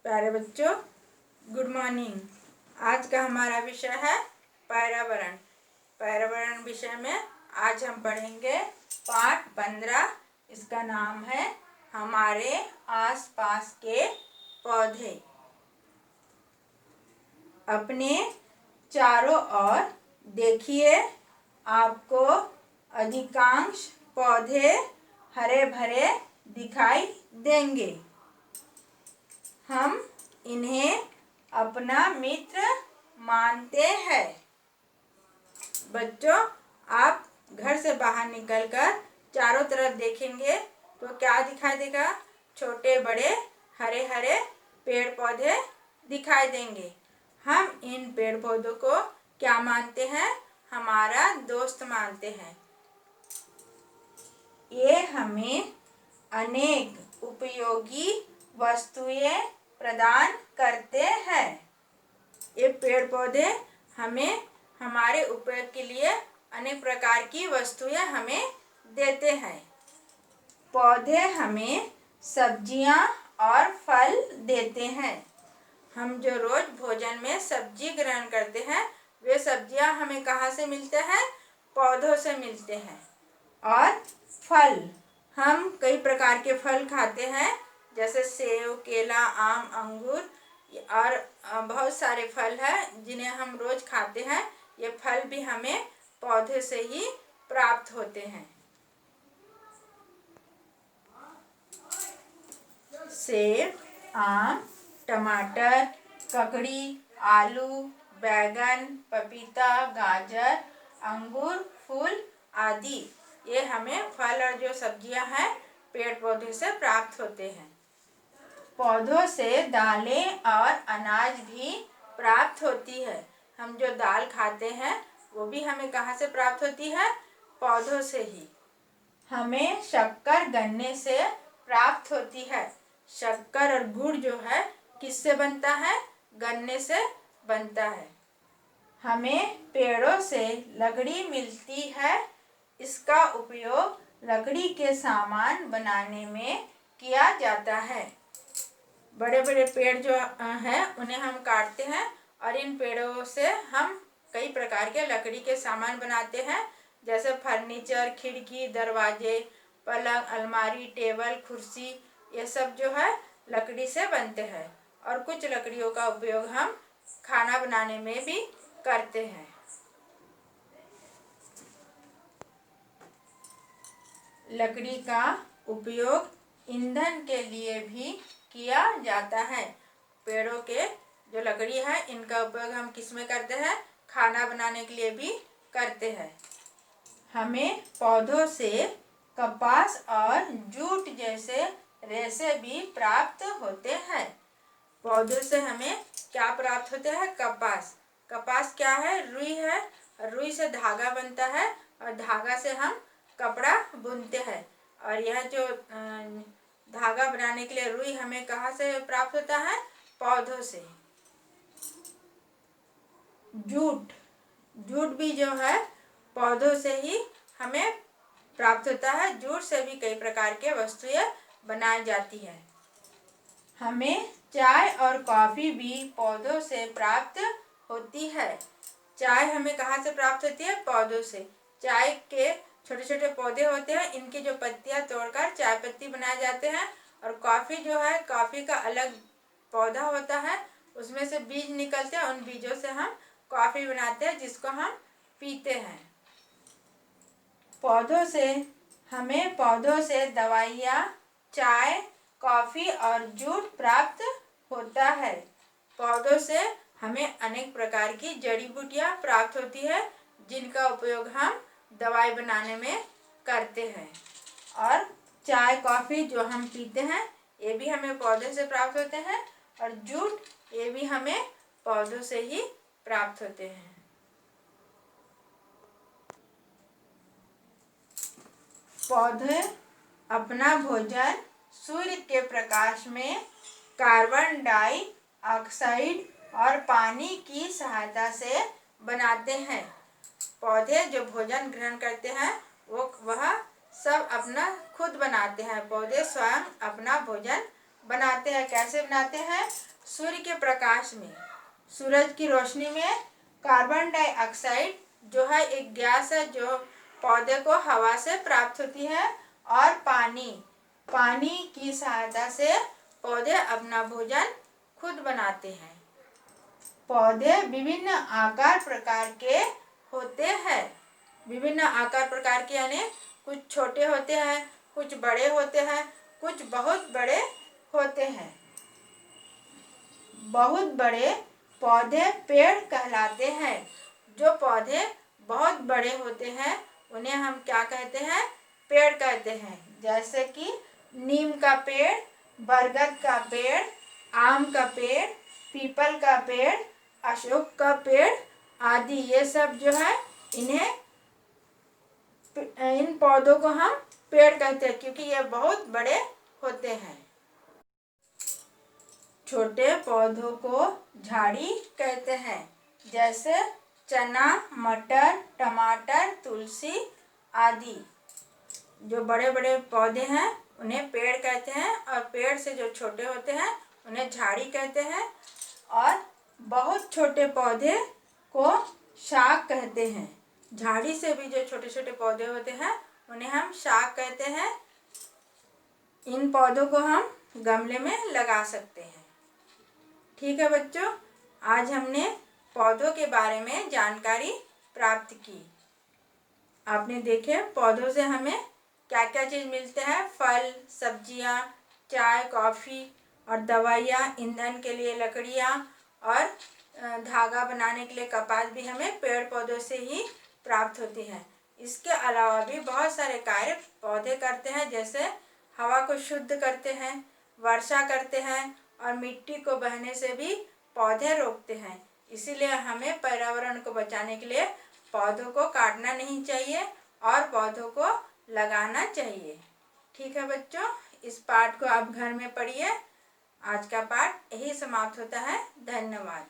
प्यारे बच्चों, good morning. आज का हमारा विषय है पर्यावरण। पर्यावरण विषय में आज हम पढ़ेंगे पाठ 15। इसका नाम है हमारे आसपास के पौधे। अपने चारों ओर देखिए, आपको अधिकांश पौधे हरे भरे दिखाई देंगे। हम इन्हें अपना मित्र मानते हैं। बच्चों, आप घर से बाहर निकलकर चारों तरफ देखेंगे तो क्या दिखाई देगा? छोटे बड़े हरे हरे पेड़ पौधे दिखाई देंगे। हम इन पेड़ पौधों को क्या मानते हैं? हमारा दोस्त मानते हैं। ये हमें अनेक उपयोगी वस्तुएं प्रदान करते हैं। ये पेड़ पौधे हमें हमारे उपयोग के लिए अनेक प्रकार की वस्तुएं हमें देते हैं। पौधे हमें सब्जियां और फल देते हैं। हम जो रोज भोजन में सब्जी ग्रहण करते हैं, वे सब्जियां हमें कहाँ से मिलते हैं? पौधों से मिलते हैं। और फल, हम कई प्रकार के फल खाते हैं, जैसे सेब, केला, आम, अंगूर और बहुत सारे फल हैं जिन्हें हम रोज खाते हैं। ये फल भी हमें पौधे से ही प्राप्त होते हैं। सेब, आम, टमाटर, ककड़ी, आलू, बैंगन, पपीता, गाजर, अंगूर, फूल आदि ये हमें फल और जो सब्जियां हैं पेड़ पौधे से प्राप्त होते हैं। पौधों से दालें और अनाज भी प्राप्त होती है। हम जो दाल खाते हैं वो भी हमें कहाँ से प्राप्त होती है? पौधों से ही। हमें शक्कर गन्ने से प्राप्त होती है। शक्कर और गुड़ जो है किससे बनता है? गन्ने से बनता है। हमें पेड़ों से लकड़ी मिलती है। इसका उपयोग लकड़ी के सामान बनाने में किया जाता है। बड़े बड़े पेड़ जो हैं उन्हें हम काटते हैं और इन पेड़ों से हम कई प्रकार के लकड़ी के सामान बनाते हैं, जैसे फर्नीचर, खिड़की, दरवाजे, पलंग, अलमारी, टेबल, कुर्सी। ये सब जो है लकड़ी से बनते हैं। और कुछ लकड़ियों का उपयोग हम खाना बनाने में भी करते हैं। लकड़ी का उपयोग ईंधन के लिए भी किया जाता है। पेड़ों के जो लकड़ी है इनका उपयोग हम किस में करते हैं? खाना बनाने के लिए भी करते हैं। हमें पौधों से कपास और जूट जैसे रेशे भी प्राप्त होते हैं। पौधों से हमें क्या प्राप्त होते हैं? कपास। कपास क्या है? रुई है। रुई से धागा बनता है और धागा से हम कपड़ा बुनते हैं। और यह जो धागा बनाने के लिए रुई हमें कहाँ से प्राप्त होता है? पौधों से। जूट, जूट भी जो है पौधों से ही हमें प्राप्त होता है। जूट से भी कई प्रकार के वस्तुएं बनाई जाती है। हमें चाय और कॉफी भी पौधों से प्राप्त होती है। चाय हमें कहाँ से प्राप्त होती है? पौधों से। चाय के छोटे छोटे पौधे होते हैं, इनकी जो पत्तियां तोड़कर चाय पत्ती बनाए जाते हैं। और कॉफी जो है, कॉफी का अलग पौधा होता है, उसमें से बीज निकलते हैं। उन बीजों से हम कॉफी बनाते हैं, जिसको हम पीते हैं। पौधों से दवाइयाँ, चाय, कॉफी और जूट प्राप्त होता है। पौधों से हमें अनेक प्रकार की जड़ी बूटियाँ प्राप्त होती है, जिनका उपयोग हम दवाई बनाने में करते हैं। और चाय कॉफी जो हम पीते हैं ये भी हमें पौधे से प्राप्त होते हैं। और जूट ये भी हमें पौधों से ही प्राप्त होते हैं। पौधे अपना भोजन सूर्य के प्रकाश में कार्बन डाइऑक्साइड और पानी की सहायता से बनाते हैं। पौधे जो भोजन ग्रहण करते हैं वह सब अपना खुद बनाते हैं। पौधे स्वयं अपना भोजन बनाते हैं। कैसे बनाते हैं? सूर्य के प्रकाश में, सूरज की रोशनी में कार्बन डाइऑक्साइड जो है एक गैस है जो पौधे को हवा से प्राप्त होती है, और पानी की सहायता से पौधे अपना भोजन खुद बनाते हैं। पौधे विभिन्न आकार प्रकार के होते हैं। विभिन्न आकार प्रकार के यानी कुछ छोटे होते हैं, कुछ बड़े होते हैं, कुछ बहुत बड़े होते हैं। बहुत बड़े पौधे पेड़ कहलाते हैं। जो पौधे बहुत बड़े होते हैं उन्हें हम क्या कहते हैं? पेड़ कहते हैं। जैसे कि नीम का पेड़, बरगद का पेड़, आम का पेड़, पीपल का पेड़, अशोक का पेड़ आदि, ये सब जो है इन पौधों को हम पेड़ कहते हैं क्योंकि ये बहुत बड़े होते हैं। छोटे पौधों को झाड़ी कहते हैं। जैसे चना, मटर, टमाटर, तुलसी आदि। जो बड़े बड़े पौधे हैं उन्हें पेड़ कहते हैं, और पेड़ से जो छोटे होते हैं उन्हें झाड़ी कहते हैं, और बहुत छोटे पौधे को शाक कहते हैं। झाड़ी से भी जो छोटे छोटे पौधे होते हैं उन्हें हम शाक कहते हैं। इन पौधों को हम गमले में लगा सकते हैं। ठीक है बच्चों, आज हमने पौधों के बारे में जानकारी प्राप्त की। आपने देखे पौधों से हमें क्या क्या चीज़ मिलते हैं? फल, सब्जियां, चाय, कॉफ़ी और दवाइयाँ, ईंधन के लिए लकड़ियाँ, और धागा बनाने के लिए कपास भी हमें पेड़ पौधों से ही प्राप्त होती है। इसके अलावा भी बहुत सारे कार्य पौधे करते हैं, जैसे हवा को शुद्ध करते हैं, वर्षा करते हैं, और मिट्टी को बहने से भी पौधे रोकते हैं। इसीलिए हमें पर्यावरण को बचाने के लिए पौधों को काटना नहीं चाहिए और पौधों को लगाना चाहिए। ठीक है बच्चों, इस पाठ को आप घर में पढ़िए। आज का पाठ यही समाप्त होता है। धन्यवाद।